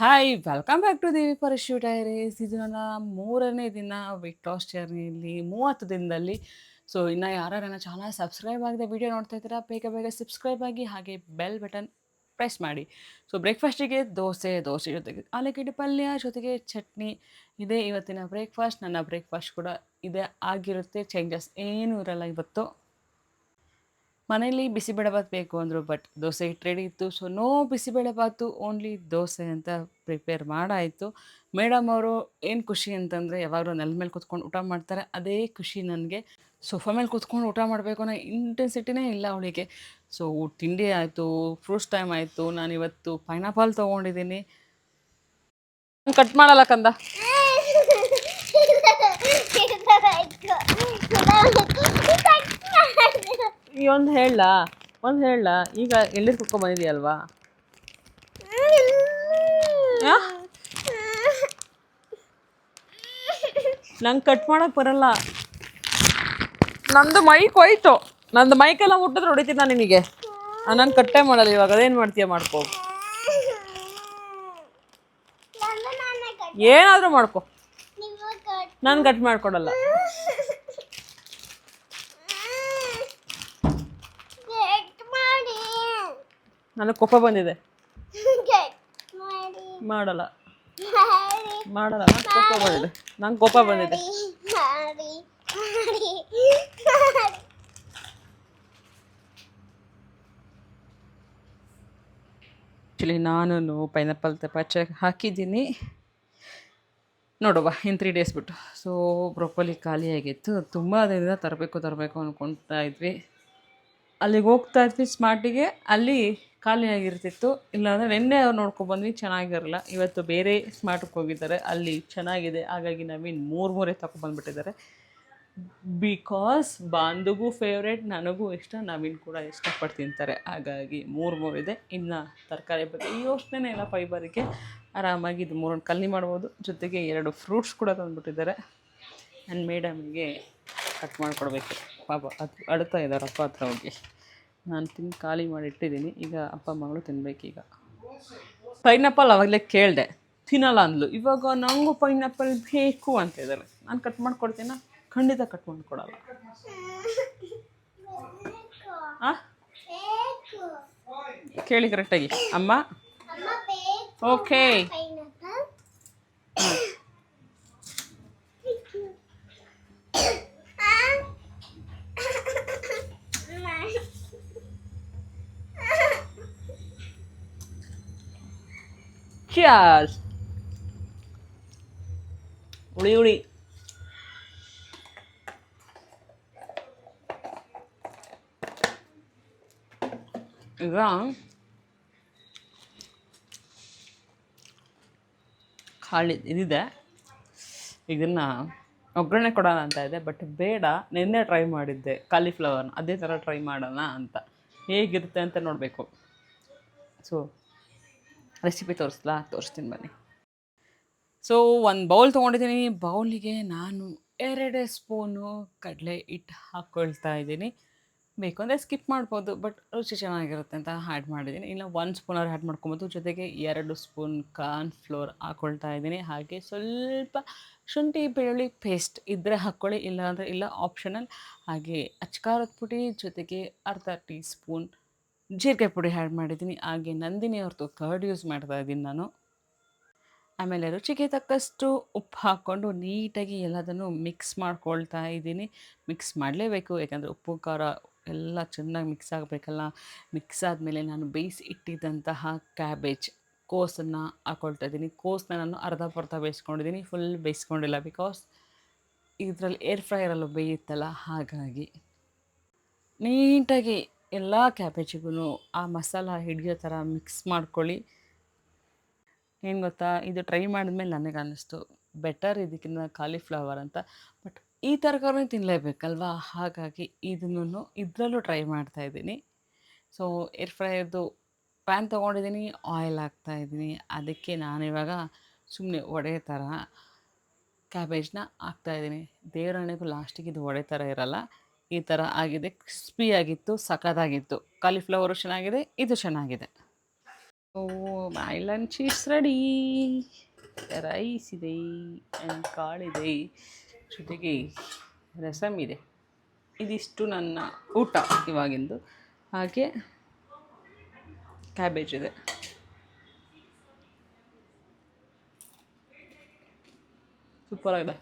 Hi welcome back to Devi Parashu diaries. ಇದು ನನ್ನ 3ನೇ ದಿನ ವೆಯ್ಟ್ ಲಾಸ್ ಜರ್ನಿಯಲ್ಲಿ 30 ದಿನದಲ್ಲಿ. ಸೊ ಇನ್ನು ಯಾರ್ಯಾರನ್ನ ಚಾನಲ್ ಸಬ್ಸ್ಕ್ರೈಬ್ ಆಗದೆ ವಿಡಿಯೋ ನೋಡ್ತಾ ಇದ್ದೀರಾ, ಬೇಗ ಬೇಗ ಸಬ್ಸ್ಕ್ರೈಬ್ ಆಗಿ, ಹಾಗೆ ಬೆಲ್ ಬಟನ್ ಪ್ರೆಸ್ ಮಾಡಿ. ಸೊ ಬ್ರೇಕ್ಫಾಸ್ಟಿಗೆ ದೋಸೆ ಜೊತೆಗೆ ಆಲೂಗಡ್ಡೆ ಪಲ್ಯ ಜೊತೆಗೆ ಚಟ್ನಿ ಇದೇ ಇವತ್ತಿನ ಬ್ರೇಕ್ಫಾಸ್ಟ್. ನನ್ನ ಬ್ರೇಕ್ಫಾಸ್ಟ್ ಕೂಡ ಇದೇ ಆಗಿರುತ್ತೆ, ಚೇಂಜಸ್ ಏನೂ ಇರಲ್ಲ ಇವತ್ತು. ಮನೇಲಿ ಬಿಸಿಬೇಳೆಭಾತ್ ಬೇಕು ಅಂದರು, ಬಟ್ ದೋಸೆ ಹಿಟ್ಟು ರೆಡಿ ಇತ್ತು. So no bisibelebath, only dosa ಅಂತ ಪ್ರಿಪೇರ್ ಮಾಡಾಯಿತು. ಮೇಡಮ್ ಅವರು ಏನು ಖುಷಿ ಅಂತಂದರೆ, ಯಾವಾಗಲೂ ನೆಲದ ಮೇಲೆ ಕೂತ್ಕೊಂಡು ಊಟ ಮಾಡ್ತಾರೆ, ಅದೇ ಖುಷಿ ನನಗೆ. ಸೋಫಾ ಮೇಲೆ ಕೂತ್ಕೊಂಡು ಊಟ ಮಾಡಬೇಕು ಅನ್ನೋ ಇಂಟೆನ್ಸಿಟಿನೇ ಇಲ್ಲ ಅವಳಿಗೆ. ಸೊ ತಿಂಡಿ ಆಯಿತು, ಫ್ರೂಟ್ಸ್ ಟೈಮ್ ಆಯಿತು. ನಾನಿವತ್ತು ಪೈನಾಪಲ್ ತೊಗೊಂಡಿದ್ದೀನಿ. ಕಟ್ ಮಾಡಲ್ಲ ಕಂದ. ಈ ಒಂದು ಹೇಳ ಈಗ ಎಳ್ನೀರು ಕುಡ್ಕೊಂಡು ಬಂದಿದೆಯಲ್ವಾ? ನಂಗೆ ಕಟ್ ಮಾಡೋಕೆ ಬರಲ್ಲ. ನಂದು ಮೈಕ್ ಹೋಯ್ತು, ನಂದು ಮೈಕೆಲ್ಲ ಮುಟ್ಟಿದ್ರೆ ಹೊಡಿತೀನಿ ನಾನು ನಿನಗೆ. ನಾನು ಕಟ್ಟೆ ಮಾಡಲ್ಲ ಇವಾಗ, ಅದೇನು ಮಾಡ್ತೀಯ ಮಾಡ್ಕೊ, ಏನಾದರೂ ಮಾಡ್ಕೊ, ನಾನು ಕಟ್ ಮಾಡ್ಕೊಡಲ್ಲ. ನನಗೆ ಕೋಪ ಬಂದಿದೆ, ಮಾಡಲ್ಲ ನಂಗೆ ಕೋಪ ಬಂದಿದೆ. ಆ್ಯಕ್ಚುಲಿ ನಾನು ಪೈನಾಪಲ್ ಪಚ್ಚೆ ಹಾಕಿದ್ದೀನಿ, ನೋಡುವ ಇನ್ 3 ಡೇಸ್ ಬಿಟ್ಟು. ಸೊ ಬ್ರೊಕೊಲಿ ಖಾಲಿ ಆಗಿತ್ತು, ತುಂಬ ದಿನದಿಂದ ತರಬೇಕು ಅಂದ್ಕೊಳ್ತಾ ಇದ್ವಿ. ಅಲ್ಲಿಗೆ ಹೋಗ್ತಾ ಇದ್ವಿ ಸ್ಮಾರ್ಟಿಗೆ, ಅಲ್ಲಿ ಖಾಲಿ ಆಗಿರ್ತಿತ್ತು. ಇಲ್ಲಾಂದರೆ ನಿನ್ನೆ ಅವ್ರು ನೋಡ್ಕೊಬಂದ್ವಿ, ಚೆನ್ನಾಗಿರಲ್ಲ. ಇವತ್ತು ಬೇರೆ ಸ್ಮಾರ್ಟಿಗೆ ಹೋಗಿದ್ದಾರೆ, ಅಲ್ಲಿ ಚೆನ್ನಾಗಿದೆ. ಹಾಗಾಗಿ ನವೀನ್ 3 ತಗೊಬಂದ್ಬಿಟ್ಟಿದ್ದಾರೆ. ಬಿಕಾಸ್ ಬಾಂದುಗೂ ಫೇವ್ರೇಟ್, ನನಗೂ ಇಷ್ಟ, ನವೀನ್ ಕೂಡ ಇಷ್ಟಪಟ್ಟು ತಿಂತಾರೆ. ಹಾಗಾಗಿ 3 ಇದೆ. ಇನ್ನು ತರಕಾರಿ ಬಗ್ಗೆ ಯೋಚನೆ ಇಲ್ಲ, ಫೈಬರಿಗೆ ಆರಾಮಾಗಿ ಇದು 3 ಕಲ್ಲಿ ಮಾಡ್ಬೋದು. ಜೊತೆಗೆ 2 ಫ್ರೂಟ್ಸ್ ಕೂಡ ತಂದುಬಿಟ್ಟಿದ್ದಾರೆ. ನನ್ನ ಮೇಡಮ್ಗೆ ಕಟ್ ಮಾಡಿಕೊಡ್ಬೇಕು, ಪಾಪ ಅದು ಅಳ್ತಾ ಇದ್ದಾರೆ ಅಪ್ಪ ಹತ್ರ ಹೋಗಿ. ನಾನು ತಿಂದು ಖಾಲಿ ಮಾಡಿ ಇಟ್ಟಿದ್ದೀನಿ, ಈಗ ಅಪ್ಪ ಮಗಳು ತಿನ್ಬೇಕೀಗ. ಪೈನಾಪಲ್ ಆವಾಗಲೇ ಕೇಳಿದೆ, ತಿನ್ನಲ್ಲ ಅಂದ್ಲು. ಇವಾಗ ನನಗೂ ಪೈನಾಪಲ್ ಬೇಕು ಅಂತ ಇದ್ದಾರೆ. ನಾನು ಕಟ್ ಮಾಡಿಕೊಡ್ತೀನ? ಖಂಡಿತ ಕಟ್ ಮಾಡಿಕೊಡಲ್ಲ. ಕೇಳಿ ಕರೆಕ್ಟಾಗಿ, ಅಮ್ಮ ಓಕೆ. Cheers. ಉಳಿ ಈಗ ಖಾಲಿ ಇದಿದೆ, ಇದನ್ನು ಒಗ್ಗರಣೆ ಕೊಡೋಣ ಅಂತ ಇದೆ. ಬಟ್ ಬೇಡ, ನಿನ್ನೆ ಟ್ರೈ ಮಾಡಿದ್ದೆ ಕಾಲಿಫ್ಲವರ್ನ, ಅದೇ ಥರ ಟ್ರೈ ಮಾಡೋಣ ಅಂತ. ಹೇಗಿರುತ್ತೆ ಅಂತ ನೋಡಬೇಕು. ಸೊ ರೆಸಿಪಿ ತೋರಿಸ್ತೀನಿ ಬನ್ನಿ. ಸೊ ಒಂದು ಬೌಲ್ ತೊಗೊಂಡಿದ್ದೀನಿ. ಬೌಲಿಗೆ ನಾನು 2 ಸ್ಪೂನು ಕಡಲೆ ಹಿಟ್ಟು ಹಾಕ್ಕೊಳ್ತಾ ಇದ್ದೀನಿ. ಬೇಕು ಅಂದರೆ ಸ್ಕಿಪ್ ಮಾಡ್ಬೋದು, ಬಟ್ ರುಚಿ ಚೆನ್ನಾಗಿರುತ್ತೆ ಅಂತ ಆ್ಯಡ್ ಮಾಡಿದ್ದೀನಿ. ಇಲ್ಲ 1 ಸ್ಪೂನಾದ್ರು ಆ್ಯಡ್ ಮಾಡ್ಕೊಬೋದು. ಜೊತೆಗೆ 2 ಸ್ಪೂನ್ ಕಾರ್ನ್ ಫ್ಲೋರ್ ಹಾಕ್ಕೊಳ್ತಾ ಇದ್ದೀನಿ. ಹಾಗೆ ಸ್ವಲ್ಪ ಶುಂಠಿ ಬೆಳ್ಳುಳ್ಳಿ ಪೇಸ್ಟ್ ಇದ್ದರೆ ಹಾಕ್ಕೊಳ್ಳಿ, ಇಲ್ಲ ಅಂದರೆ ಇಲ್ಲ, ಆಪ್ಷನಲ್. ಹಾಗೆ ಅಚ್ಕಾರದ ಪುಡಿ, ಜೊತೆಗೆ ಅರ್ಧ ಟೀ ಸ್ಪೂನ್ ಜೀರಿಗೆ ಪುಡಿ ಆ್ಯಡ್ ಮಾಡಿದ್ದೀನಿ. ಹಾಗೆ ನಂದಿನಿ ಅವ್ರದ್ದು ಕರ್ಡ್ ಯೂಸ್ ಮಾಡ್ತಾ ಇದ್ದೀನಿ ನಾನು. ಆಮೇಲೆ ರುಚಿಗೆ ತಕ್ಕಷ್ಟು ಉಪ್ಪು ಹಾಕ್ಕೊಂಡು ನೀಟಾಗಿ ಎಲ್ಲದನ್ನು ಮಿಕ್ಸ್ ಮಾಡ್ಕೊಳ್ತಾ ಇದ್ದೀನಿ. ಮಿಕ್ಸ್ ಮಾಡಲೇಬೇಕು, ಯಾಕಂದರೆ ಉಪ್ಪು ಖಾರ ಎಲ್ಲ ಚೆನ್ನಾಗಿ ಮಿಕ್ಸ್ ಆಗಬೇಕಲ್ಲ. ಮಿಕ್ಸ್ ಆದಮೇಲೆ ನಾನು ಬೇಯಿಸಿ ಇಟ್ಟಿದ್ದಂತಹ ಕ್ಯಾಬೇಜ್ ಕೋಸನ್ನು ಹಾಕ್ಕೊಳ್ತಾ ಇದ್ದೀನಿ. ಕೋಸನ್ನ ನಾನು ಅರ್ಧ ಬೇಯಿಸ್ಕೊಂಡಿದ್ದೀನಿ, ಫುಲ್ ಬೇಯಿಸ್ಕೊಂಡಿಲ್ಲ. ಬಿಕಾಸ್ ಇದರಲ್ಲಿ ಏರ್ ಫ್ರೈಯರಲ್ಲೂ ಬೇಯುತ್ತಲ್ಲ, ಹಾಗಾಗಿ ನೀಟಾಗಿ ಎಲ್ಲ ಕ್ಯಾಬೇಜಿಗೂ ಆ ಮಸಾಲ ಹಿಡಿಯೋ ಥರ ಮಿಕ್ಸ್ ಮಾಡ್ಕೊಳ್ಳಿ. ಏನು ಗೊತ್ತಾ, ಇದು ಟ್ರೈ ಮಾಡಿದ್ಮೇಲೆ ನನಗೆ ಅನ್ನಿಸ್ತು ಬೆಟರ್ ಇದಕ್ಕಿಂತ ಕಾಲಿಫ್ಲವರ್ ಅಂತ. ಬಟ್ ಈ ತರಕಾರಿ ತಿನ್ನಲೇಬೇಕಲ್ವಾ, ಹಾಗಾಗಿ ಇದರಲ್ಲೂ ಟ್ರೈ ಮಾಡ್ತಾಯಿದ್ದೀನಿ. ಸೊ ಏರ್ ಫ್ರೈಯರ್ದು ಪ್ಯಾನ್ ತೊಗೊಂಡಿದ್ದೀನಿ, ಆಯಿಲ್ ಹಾಕ್ತಾಯಿದ್ದೀನಿ. ಅದಕ್ಕೆ ನಾನಿವಾಗ ಸುಮ್ಮನೆ ಒಡೆ ಥರ ಕ್ಯಾಬೇಜ್ನ ಹಾಕ್ತಾಯಿದ್ದೀನಿ. ದೇವರಣೆಗೂ ಲಾಸ್ಟಿಗೆ ಇದು ಒಡೆ ಥರ ಇರಲ್ಲ, ಈ ಥರ ಆಗಿದೆ. ಕ್ರಿಸ್ಪಿಯಾಗಿತ್ತು, ಸಖತ್ತಾಗಿತ್ತು. ಕಾಲಿಫ್ಲವರು ಚೆನ್ನಾಗಿದೆ, ಇದು ಚೆನ್ನಾಗಿದೆ. ಓ ಮೈ ಲಂಚ್ ಇಸ್ ರೆಡಿ. ರೈಸ್ ಇದೆ ಆ್ಯಂಡ್ ಕಾಳಿದೆ, ಜೊತೆಗೆ ರಸಮ್ ಇದೆ. ಇದಿಷ್ಟು ನನ್ನ ಊಟ ಇವಾಗಿಂದು. ಹಾಗೆ ಕ್ಯಾಬೇಜ್ ಇದೆ. ಸೂಪರಾಗಿದೆ.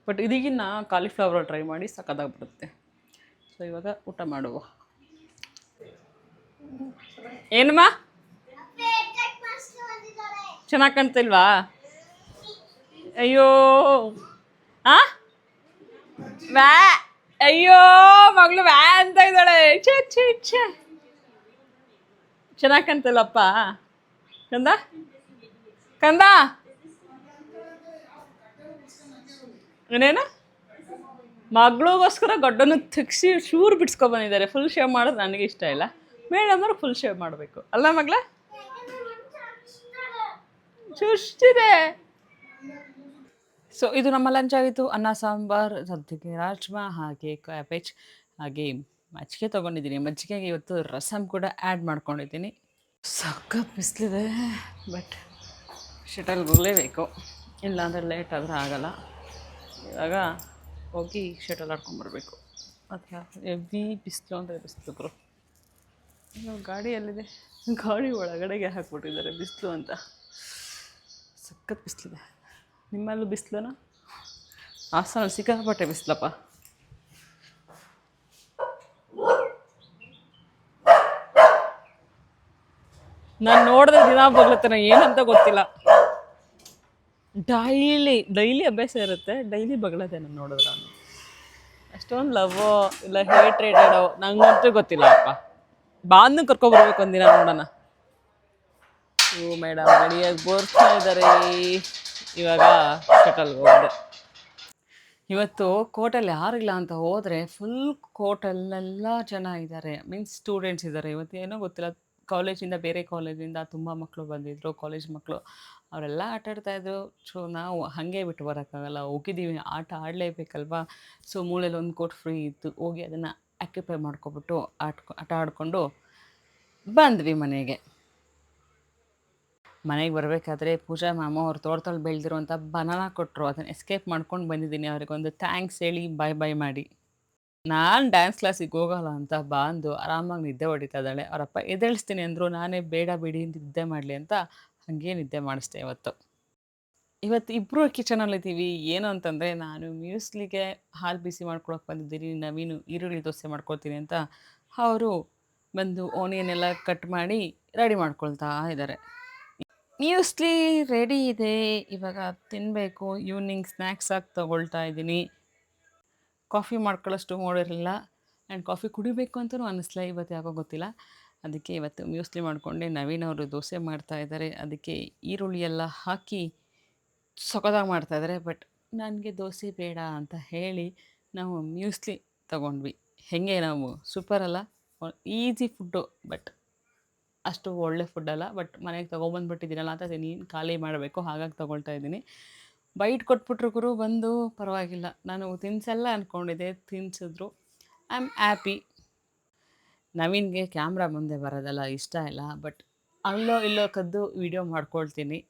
ಬಟ್ ಇದೀಗಿನ್ನ ಕಾಲಿಫ್ಲವರ್ ಟ್ರೈ ಮಾಡಿ ಸಕ್ಕತ್ತಾಗ್ಬಿಡುತ್ತೆ. ಸೊ ಇವಾಗ ಊಟ ಮಾಡುವ. ಏನಮ್ಮ ಚೆನ್ನಾಗಿ ಕಾಣ್ತಿಲ್ವಾ? ಅಯ್ಯೋ ಆ ವ್ಯಾ, ಅಯ್ಯೋ ಮಗಳು ವ್ಯಾ ಅಂತ ಇದ್ದಾಳೆ. ಛೇ ಛೇ ಛೇ, ಚೆನ್ನಾಗಿ ಕಾಣ್ತಿಲ್ಲಪ್ಪ. ಕಂದ ಕಂದ ಏನೇನು ಮಗಳಿಗೋಸ್ಕರ ಗಡ್ಡನ್ನು ತೆಗ್ಸಿ ಶೂರು ಬಿಡ್ಸ್ಕೊಬಂದಿದ್ದಾರೆ. ಫುಲ್ ಶೇವ್ ಮಾಡೋದು ನನಗೆ ಇಷ್ಟ ಇಲ್ಲ. ಮೇಡಮ್ ಅಂದ್ರೆ ಫುಲ್ ಶೇವ್ ಮಾಡಬೇಕು ಅಲ್ಲ ಮಗಳ? ಚುಷ್ಟಿದೆ. ಸೊ ಇದು ನಮ್ಮ ಲಂಚ್ ಆಗಿತ್ತು. ಅನ್ನ ಸಾಂಬಾರು, ಜೊತೆಗೆ ರಾಜ್ಮಾ, ಹಾಗೆ ಕ್ಯಾಬೇಜ್, ಹಾಗೆ ಮಜ್ಜಿಗೆ ತೊಗೊಂಡಿದ್ದೀನಿ. ಮಜ್ಜಿಗೆಗೆ ಇವತ್ತು ರಸಮ್ ಕೂಡ ಆ್ಯಡ್ ಮಾಡ್ಕೊಂಡಿದ್ದೀನಿ. ಸಖತ್ ಬಿಸಿಲಿದೆ, ಬಟ್ ಶಟಲ್ಗೆ ಹೋಗಲೇಬೇಕು, ಇಲ್ಲಾಂದರೆ ಲೇಟ್ ಆದರೆ ಆಗಲ್ಲ. ಇವಾಗ ಹೋಗಿ ಶಟಲ್ ಆಡ್ಕೊಂಬರ್ಬೇಕು. ಅಥವಾ ಎವ್ವಿ ಬಿಸಿಲು ಅಂದರೆ ಬಿಸಿಲು ಗುರು. ಗಾಡಿ ಎಲ್ಲಿದೆ? ಗಾಡಿ ಒಳಗಡೆಗೆ ಹಾಕ್ಬಿಟ್ಟಿದ್ದಾರೆ ಬಿಸಿಲು ಅಂತ. ಸಖತ್ ಬಿಸಿಲಿದೆ. ನಿಮ್ಮಲ್ಲೂ ಬಿಸಿಲುನಾ? ಹಾಸನ ಸಿಕ್ಕಾಪಟ್ಟೆ ಬಿಸಿಲಪ್ಪ. ನಾನು ನೋಡಿದ್ರೆ ದಿನ ಬಗ್ಲತ್ತೇನೆ, ಏನಂತ ಗೊತ್ತಿಲ್ಲ. ಡೈಲಿ ಅಭ್ಯಾಸ ಇರುತ್ತೆ, ಡೈಲಿ ಬಗಳದೆ ನಾನು ನೋಡಿದ್ರೆ. ನಾನು ಅಷ್ಟೊಂದು ಲವ್ವೋ ಇಲ್ಲ ಹೇಟ್ರೇಟೆಡೋ ನಂಗಂತೂ ಗೊತ್ತಿಲ್ಲ ಅಪ್ಪ. ಬಾಂದು ಕರ್ಕೊಬರ್ಬೇಕು ಒಂದಿನ ನೋಡೋಣ. ಓ ಮೇಡಮ್ ರೆಡಿಯಾಗಿ ಬೋರ್ತಾ ಇದ್ದಾರೆ. ಇವಾಗ ಶಟಲ್ಗೆ ಹೋಗಿದೆ. ಇವತ್ತು ಕೋರ್ಟಲ್ಲಿ ಯಾರಿಲ್ಲ ಅಂತ ಹೋದರೆ ಫುಲ್ ಕೋರ್ಟಲ್ಲೆಲ್ಲ ಜನ ಇದ್ದಾರೆ, ಮೀನ್ಸ್ ಸ್ಟೂಡೆಂಟ್ಸ್ ಇದ್ದಾರೆ. ಇವತ್ತು ಏನೋ ಗೊತ್ತಿಲ್ಲ, ಕಾಲೇಜಿಂದ ಬೇರೆ ಕಾಲೇಜಿಂದ ತುಂಬ ಮಕ್ಕಳು ಬಂದಿದ್ದರು, ಕಾಲೇಜ್ ಮಕ್ಕಳು. ಅವರೆಲ್ಲ ಆಟ ಆಡ್ತಾಯಿದ್ರು. ಸೊ ನಾವು ಹಾಗೆ ಬಿಟ್ಟು ಬರೋಕ್ಕಾಗಲ್ಲ, ಹೋಗಿದ್ದೀವಿ, ಆಟ ಆಡಲೇಬೇಕಲ್ವಾ. ಸೊ ಮೂಲೆಯಲ್ಲಿ ಒಂದು ಕೋರ್ಟ್ ಫ್ರೀ ಇತ್ತು, ಹೋಗಿ ಅದನ್ನು ಆಕ್ಯುಪೈ ಮಾಡ್ಕೊಬಿಟ್ಟು ಆಟ ಆಡಿಕೊಂಡು ಬಂದ್ವಿ ಮನೆಗೆ. ಮನೆಗೆ ಬರಬೇಕಾದ್ರೆ ಪೂಜಾ ಮ್ಯಾಮು ಅವ್ರು ತೋಟದಲ್ಲಿ ಬೆಳೆದಿರುವಂಥ ಬನಾನಾ ಕೊಟ್ಟರು. ಅದನ್ನು ಎಸ್ಕೇಪ್ ಮಾಡ್ಕೊಂಡು ಬಂದಿದ್ದೀನಿ. ಅವ್ರಿಗೊಂದು ಥ್ಯಾಂಕ್ಸ್ ಹೇಳಿ ಬಾಯ್ ಮಾಡಿ. ನಾನು ಡ್ಯಾನ್ಸ್ ಕ್ಲಾಸಿಗೆ ಹೋಗೋಲ್ಲ ಅಂತ ಬಂದು ಆರಾಮಾಗಿ ನಿದ್ದೆ ಹೊಡಿತಾ ಇದ್ದಾಳೆ. ಅವರಪ್ಪ ಎದ್ದೇಳಿಸ್ತೀನಿ ಅಂದರು. ನಾನೇ ಬೇಡ ಬಿಡಿ ನಿದ್ದೆ ಮಾಡಲಿ ಅಂತ ಹಾಗೇ ನಿದ್ದೆ ಮಾಡಿಸ್ದೆ. ಇವತ್ತು ಇಬ್ಬರು ಕಿಚನಲ್ಲಿದ್ದೀವಿ. ಏನು ಅಂತಂದರೆ, ನಾನು ಮ್ಯೂಸ್ಲಿಗೆ ಹಾಲು ಬಿಸಿ ಮಾಡ್ಕೊಳಕ್ಕೆ ಬಂದಿದ್ದೀನಿ. ನವೀನು ಈರುಳ್ಳಿ ದೋಸೆ ಮಾಡ್ಕೊಳ್ತೀನಿ ಅಂತ ಅವರು ಬಂದು ಆನಿಯನ್ ಎಲ್ಲ ಕಟ್ ಮಾಡಿ ರೆಡಿ ಮಾಡ್ಕೊಳ್ತಾ ಇದ್ದಾರೆ. ಮ್ಯೂಸ್ಲಿ ರೆಡಿ ಇದೆ, ಇವಾಗ ತಿನ್ನಬೇಕು. ಈವ್ನಿಂಗ್ ಸ್ನ್ಯಾಕ್ಸ್ ಆಗಿ ತೊಗೊಳ್ತಾ ಇದ್ದೀನಿ. ಕಾಫಿ ಮಾಡ್ಕೊಳ್ಳೋಷ್ಟು ಮೂಡಿರಲಿಲ್ಲ, ಆ್ಯಂಡ್ ಕಾಫಿ ಕುಡಿಬೇಕು ಅಂತಲೂ ಅನ್ನಿಸ್ಲ ಇವತ್ತು, ಯಾಕೋ ಗೊತ್ತಿಲ್ಲ. ಅದಕ್ಕೆ ಇವತ್ತು ಮ್ಯೂಸ್ಲಿ ಮಾಡಿಕೊಂಡೆ. ನವೀನ್ ಅವರು ದೋಸೆ ಮಾಡ್ತಾಯಿದ್ದಾರೆ, ಅದಕ್ಕೆ ಈರುಳ್ಳಿ ಎಲ್ಲ ಹಾಕಿ ಸೊಗದಾಗಿ ಮಾಡ್ತಾಯಿದ್ದಾರೆ. ಬಟ್ ನನಗೆ ದೋಸೆ ಬೇಡ ಅಂತ ಹೇಳಿ ನಾವು ಮ್ಯೂಸ್ಲಿ ತೊಗೊಂಡ್ವಿ. ಹೇಗೆ ನಾವು ಸೂಪರ್ ಅಲ್ಲ, ಈಸಿ ಫುಡ್ಡು, ಬಟ್ ಅಷ್ಟು ಒಳ್ಳೆ ಫುಡ್ಡಲ್ಲ. ಬಟ್ ಮನೆಗೆ ತೊಗೊಬಂದ್ಬಿಟ್ಟಿದ್ದೀನಲ್ಲ ಅಂತ ನೀನು ಖಾಲಿ ಮಾಡಬೇಕು, ಹಾಗಾಗಿ ತೊಗೊಳ್ತಾ ಇದ್ದೀನಿ. ಬೈಟ್ ಕೊಟ್ಬಿಟ್ರು ಗುರು ಬಂದು. ಪರವಾಗಿಲ್ಲ, ನಾನು ತಿನ್ಸಲ್ಲ ಅಂದ್ಕೊಂಡಿದ್ದೆ, ತಿನ್ಸಿದ್ರು. I am happy. ನವೀನ್ಗೆ ಕ್ಯಾಮ್ರಾ ಮುಂದೆ ಬರೋದಲ್ಲ ಇಷ್ಟ ಇಲ್ಲ, ಬಟ್ ಅಲ್ಲೋ ಇಲ್ಲೋ ಕದ್ದು ವಿಡಿಯೋ ಮಾಡ್ಕೊಳ್ತೀನಿ.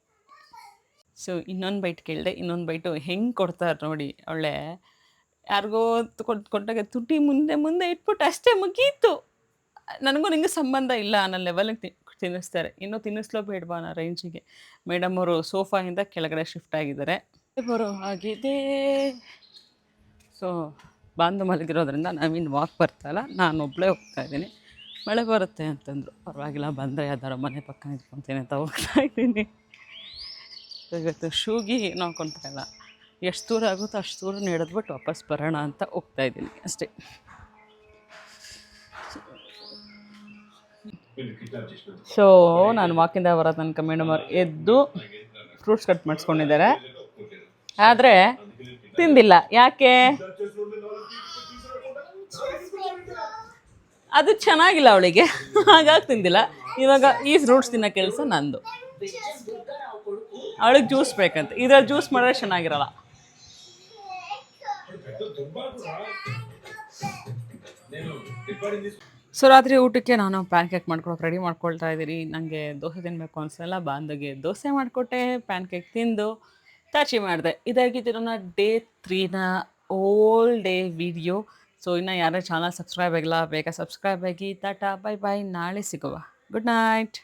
ಸೊ ಇನ್ನೊಂದು ಬೈಟ್ ಕೇಳಿದೆ, ಇನ್ನೊಂದು ಬೈಟು ಹೆಂಗೆ ಕೊಡ್ತಾರೆ ನೋಡಿ. ಒಳ್ಳೆ ಯಾರಿಗೋ ಕೊಟ್ಟಾಗ ತುಟಿ ಮುಂದೆ ಇಟ್ಬಿಟ್ಟು ಅಷ್ಟೇ ಮುಗೀತು. ನನಗೂ ನಿಂಗೆ ಸಂಬಂಧ ಇಲ್ಲ ಅನ್ನೋ ಲೆವೆಲಿಗೆ ತಿನ್ನಿಸ್ತಾರೆ. ಇನ್ನೂ ತಿನ್ನಿಸ್ಲೋ ಬೇಡವಾ ಅನ್ನೋ ರೇಂಜಿಗೆ ಮೇಡಮ್ ಅವರು ಸೋಫಾಯಿಂದ ಕೆಳಗಡೆ ಶಿಫ್ಟ್ ಆಗಿದ್ದಾರೆ. ಬರೋ ಆಗಿದೆ. ಸೊ ಬಾಂದು ಮಲಗಿರೋದ್ರಿಂದ ನವೀನ್ ವಾಕ್ ಬರ್ತಾಯಿಲ್ಲ, ನಾನು ಒಬ್ಬಳೇ ಹೋಗ್ತಾಯಿದ್ದೀನಿ. ಮಳೆ ಬರುತ್ತೆ ಅಂತಂದರು. ಪರವಾಗಿಲ್ಲ, ಬಂದರೆ ಯಾವ್ದಾರು ಮನೆ ಪಕ್ಕ ನಿಂತ್ಕೊತೀನಿ ಅಂತ ಹೋಗ್ತಾಯಿದ್ದೀನಿ. ಇವತ್ತು ಶೂಗಿ ಏನೂ ಹಾಕ್ಕೊತಾ ಇಲ್ಲ, ಎಷ್ಟು ದೂರ ಆಗುತ್ತೋ ಅಷ್ಟು ದೂರ ನಡೆದ್ಬಿಟ್ಟು ವಾಪಸ್ ಬರೋಣ ಅಂತ ಹೋಗ್ತಾಯಿದ್ದೀನಿ ಅಷ್ಟೇ. ಸೊ ನಾನು ವಾಕಿಂದ ಬರೋ ತನಕ ಮೇಡಮ್ ಅವ್ರು ಎದ್ದು ಫ್ರೂಟ್ಸ್ ಕಟ್ ಮಾಡಿಸ್ಕೊಂಡಿದ್ದಾರೆ, ಆದರೆ ತಿಂದಿಲ್ಲ. ಯಾಕೆ? ಅದು ಚೆನ್ನಾಗಿಲ್ಲ ಅವಳಿಗೆ, ಹಾಗಾಗಿ ತಿಂದಿಲ್ಲ. ಇವಾಗ ಈ ಫ್ರೂಟ್ಸ್ ತಿನ್ನೋ ಕೆಲಸ ನಂದು. ಅವಳಿಗೆ ಜ್ಯೂಸ್ ಬೇಕಂತ, ಇದ್ರಲ್ಲಿ ಜ್ಯೂಸ್ ಮಾಡಿದ್ರೆ ಚೆನ್ನಾಗಿರಲ್ಲ. ಸೊ ರಾತ್ರಿ ಊಟಕ್ಕೆ ನಾನು ಪ್ಯಾನ್ ಕೇಕ್ ಮಾಡ್ಕೊಳಕ್ಕೆ ರೆಡಿ ಮಾಡ್ಕೊಳ್ತಾ ಇದ್ದೀನಿ. ನನಗೆ ದೋಸೆ ತಿನ್ನಬೇಕು ಅನಿಸಲ್ಲ, ಬಾಂಧವ್ಗೆ ದೋಸೆ ಮಾಡಿಕೊಟ್ಟೆ, ಪ್ಯಾನ್ ಕೇಕ್ ತಿಂದು ತಾರ್ಚಿ ಮಾಡಿದೆ. ಇದಾಗಿತ್ತು ನನ್ನ ಡೇ 3ನ ಓಲ್ ಡೇ ವಿಡಿಯೋ. ಸೊ ಇನ್ನು ಯಾರೇ ಚಾನಲ್ ಸಬ್ಸ್ಕ್ರೈಬ್ ಆಗಿಲ್ಲ ಬೇಗ ಸಬ್ಸ್ಕ್ರೈಬ್ ಆಗಿ. ಟಾಟಾ ಬೈ ಬಾಯ್, ನಾಳೆ ಸಿಗುವ. Good night.